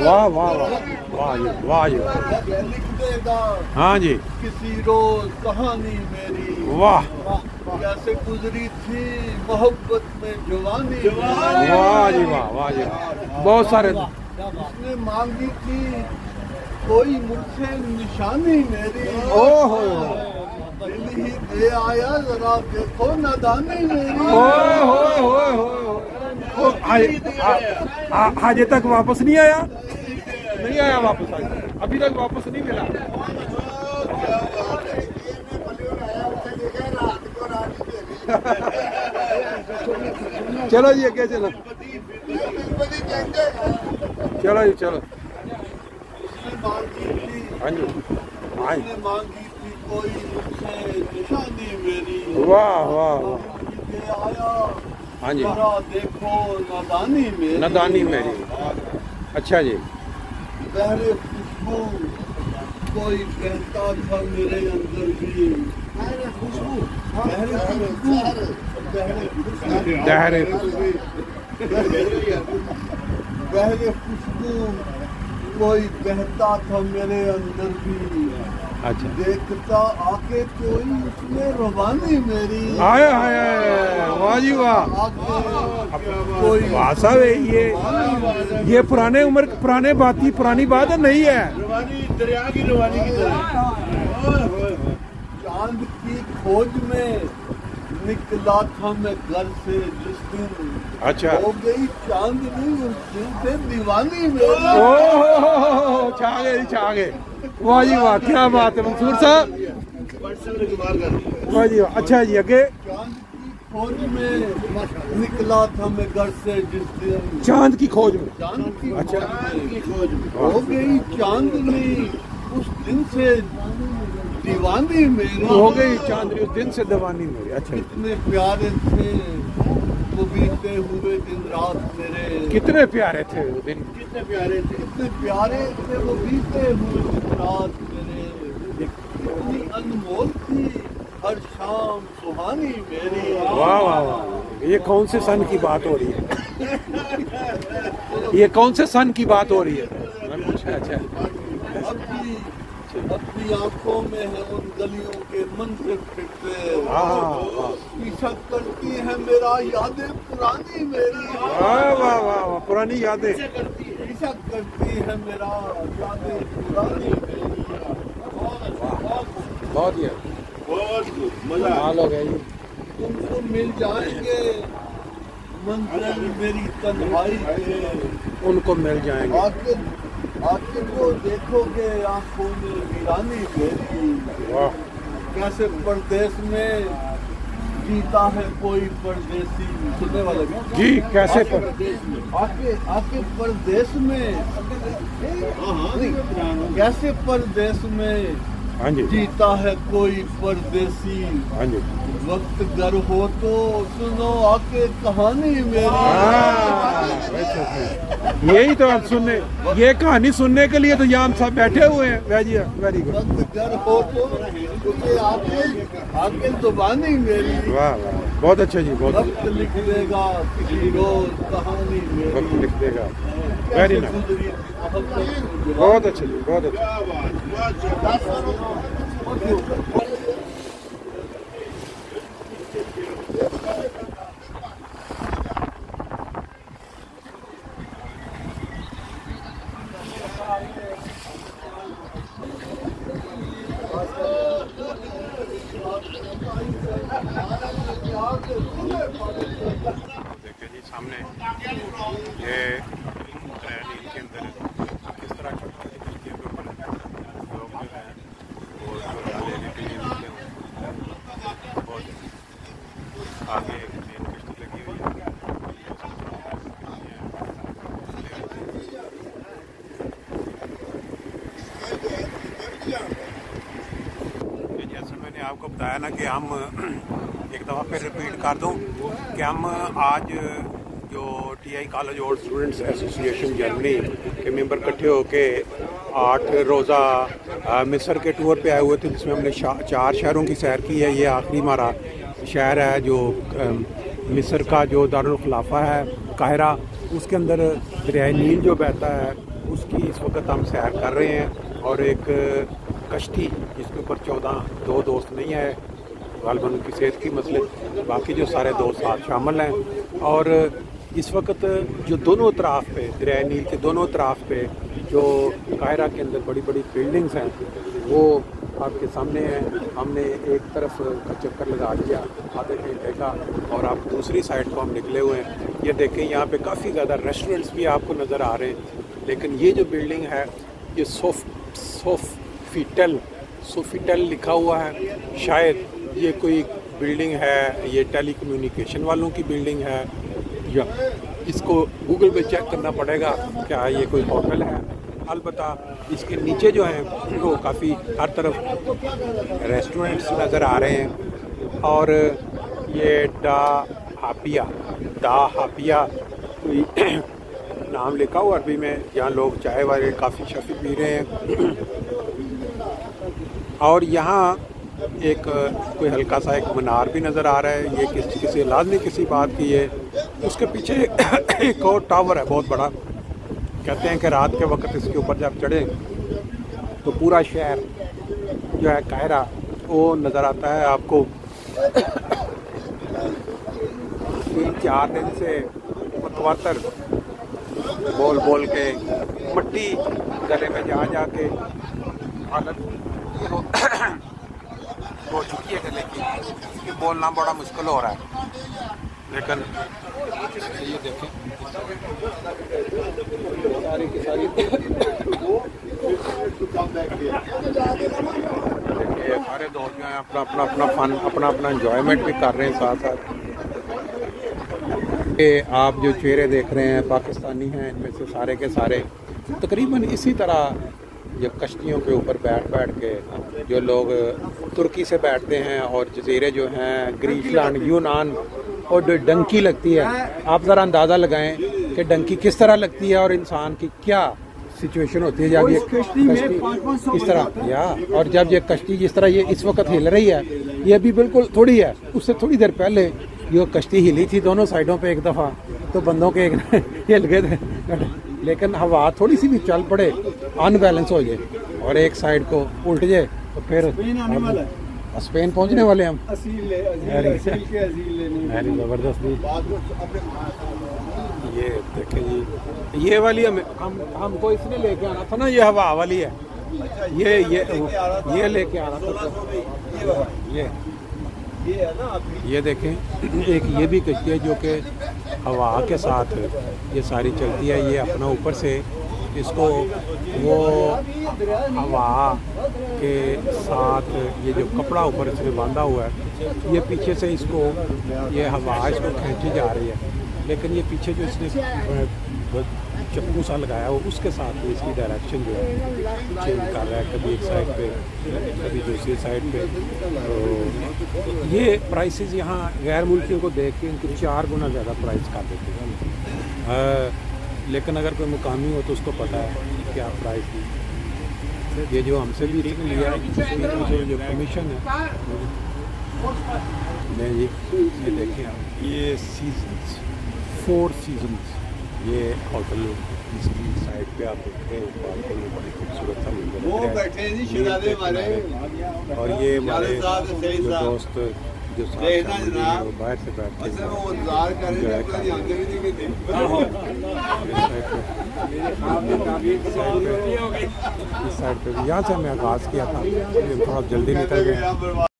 वाह वाह वाह वाह जी वाह जी। लिख देगा हाँ जी। किसी रोज कहानी मेरी, वाह कैसे गुजरी थी मोहब्बत में जवानी। वाह जी वाह वाह जी। बहुत सारे उसने मांगी थी कोई मुझसे निशानी मेरी, ओहो दिल ही दे आया जरा देखो नादानी मेरी। आज तक वापस नहीं आया, नहीं आया वापस, आज अभी तक वापस नहीं मिला। चलो जी आगे चलो, चलो जी चलो। हाँ जी हाँ जी। मांगी थी कोई मुझसे निशानी मेरी, वाह वाह वाह। आया हाँ जी, जरा देखो नादानी मेरी। नादानी मेरी। अच्छा जी। बहरे खुशबू कोई कहता था मेरे अंदर भी, बहरे खुशबू दहरे बहरे खुशबू कोई कहता था मेरे अंदर भी। अच्छा, देखता आके कोई उसमें रवानी मेरी। आया आया वाह जी वाह। कोई भाषा है ये पुराने उम्र पुराने बाती पुरानी बात है, नहीं है। रवानी दरिया की रवानी की तरह। चांद की खोज में निकला था मैं घर से जिस दिन, अच्छा, हो गई चांदनी उस दिन से दीवानी मेरी। ओह छा गए छा गए। वाह जी वाह, क्या बात है मंसूर साहब, वाह जी वाह। अच्छा जी आगे। चांद की खोज में निकला था मैं घर से जिस दिन, चांद की खोज में। चांद की अच्छा, खोज में हो गई चांदनी उस दिन से दीवानी मेरी। हो गई चांदनी उस दिन से दीवानी मेरी। अच्छा, कितने प्यारे थे वो बीते हुए दिन रात मेरे, कितने प्यारे थे वो दिन, कितने प्यारे थे, कितने प्यारे थे वो बीते हुए दिन रात मेरे। कितनी अनमोल थी हर शाम सुहानी मेरी। वाह वाह वाह। ये कौन से सन की बात हो रही है, ये कौन से सन की बात हो रही है? अच्छा अच्छा। अपनी आंखों में है उन गलियों के मंजर फिरते, पीछा करती है मेरा यादें पुरानी मेरी। वाह वाह वाह, पुरानी यादें पीछा करती है मेरा यादें पुरानी मेरी। बहुत ही मजा हो गया जी। तुमको मिल जाएंगे मंजिल मेरी तन्हाई के, उनको मिल जाएंगे। आके तो देखोगे आंखों में वीरानी मेरी। वाह। कैसे परदेश में जीता है कोई परदेसी, सुनने वाला जी, कैसे आके परदेश में, कैसे परदेश में हाँ जी जीता है कोई परदेसी। हाँ जी। वक्त गर हो तो सुनो आके कहानी मेरी। यही तो आप सुनने, ये कहानी सुनने के लिए तो यहाँ हम सब बैठे हुए हैं। Very good. वक्त गर हो तो आके जुबानी मेरी। वाह वाह, बहुत अच्छा जी, बहुत वक्त लिख देगा किसी रोज कहानी मेरी। वक्त लिख देगा। वेरी नाइस, बहुत अच्छा जी, बहुत अच्छा। देखिए जी सामने ये ट्रेन के अंदर किस तरह के ऊपर लोग जो है वो लेने के लिए निकले हुए। बहुत आगे मेन किश्ती लगी हुई है। जैसे मैंने आपको बताया ना कि हम एक दफ़ा फिर रिपीट कर दूं कि हम आज जो TI college old students association Germany के मेंबर इकट्ठे होके 8 रोज़ा मिस्र के टूर पे आए हुए थे, जिसमें हमने 4 शहरों की सैर की है। ये आखिरी हमारा शहर है जो मिस्र का जो दारुल खिलाफा है काहिरा, उसके अंदर दरियाए नील जो बहता है उसकी इस वक्त हम सैर कर रहे हैं। और एक कश्ती जिसके ऊपर 14 दोस्त नहीं है, गालबन उनकी सेहत की मसले, बाकी जो सारे दोस्त साथ शामिल हैं। और इस वक्त जो दोनों तरफ पे दरिया नील के दोनों तरफ पे जो कायरा के अंदर बड़ी बड़ी बिल्डिंग्स हैं वो आपके सामने हैं। हमने एक तरफ का चक्कर लगा दिया आधे घंटे का और आप दूसरी साइड को हम निकले हुए हैं। ये देखें यहाँ पे काफ़ी ज़्यादा रेस्टोरेंट्स भी आपको नज़र आ रहे हैं। लेकिन ये जो बिल्डिंग है ये सोफिटेल लिखा हुआ है, शायद ये कोई बिल्डिंग है, ये टेलीकम्युनिकेशन वालों की बिल्डिंग है या इसको गूगल पे चेक करना पड़ेगा क्या ये कोई होटल है। अलबत्ता इसके नीचे जो है वो काफ़ी हर तरफ रेस्टोरेंट्स नज़र आ रहे हैं। और ये डा हापिया कोई नाम लिखा हुआ अरबी में, यहाँ लोग चाय वाले काफ़ी शफी पी रहे हैं। और यहाँ एक कोई हल्का सा एक मीनार भी नज़र आ रहा है, ये किसी लाजमी किसी बात की है। उसके पीछे एक और टावर है बहुत बड़ा, कहते हैं कि रात के वक्त इसके ऊपर जब चढ़े तो पूरा शहर जो है कायरा वो नज़र आता है आपको। 3-4 दिन से मुतवातर बोल के मट्टी गले में जा के हालत हो चुकी है गले की, कि बोलना बड़ा मुश्किल हो रहा है। लेकिन ये देखें सारी की सारी देखिए सारे दोस्त जो हैं अपना फन अपना एंजॉयमेंट भी कर रहे हैं साथ साथ। ये आप जो चेहरे देख रहे हैं पाकिस्तानी हैं, इनमें से सारे के सारे तकरीबन इसी तरह जब कश्तियों के ऊपर बैठ के जो लोग तुर्की से बैठते हैं और जजीरे जो हैं ग्रीसलैंड यूनान और जो डंकी लगती है, आप ज़रा अंदाज़ा लगाएं कि डंकी किस तरह लगती है और इंसान की क्या सिचुएशन होती है जब ये कश्ती इस तरह या और जब ये कश्ती जिस तरह ये इस वक्त हिल रही है, ये अभी बिल्कुल थोड़ी है, उससे थोड़ी देर पहले ये कश्ती हिली थी दोनों साइडों पे एक दफ़ा, तो बंदों के एक हिल गए थे। लेकिन हवा थोड़ी सी भी चल पड़े अनबैलेंस हो जाए और एक साइड को उल्ट जाए तो फिर स्पेन पहुंचने वाले हम। ज़बरदस्त। ये देखें जी, ये वाली हमको इसने लेके आना था ना, ये हवा वाली है, ये लेके आना था। ये देखें एक ये भी कश्ती है जो कि हवा के साथ ये सारी चलती है। ये अपना ऊपर से इसको वो हवा के साथ ये जो कपड़ा ऊपर इसमें बांधा हुआ है, ये पीछे से इसको ये हवा इसको खींची जा रही है। लेकिन ये पीछे जो इसने चप्पू सा लगाया हो उसके साथ भी इसकी डायरेक्शन जो है चेंज कर रहा है, कभी एक साइड पे कभी दूसरी साइड पे। तो ये प्राइसेस यहाँ गैर मुल्कियों को देख के इनके 4 गुना ज़्यादा प्राइस कर देते हैं। लेकिन अगर कोई मुकामी हो तो उसको पता है क्या प्राइस है। ये जो हमसे भी लिया जो कमीशन है नहीं जी, ये देखें आप, ये सीजन्स 4 सीजन्स ये होटल इसकी साइड पे आप देखते हैं बालकनी में बड़ी खूबसूरत सा मंजर। और ये हमारे जो दोस्त जो साथ बाहर से बैठ के इस साइड पे यहाँ से हमें आगाज़ किया था, थोड़ा जल्दी निकल गए।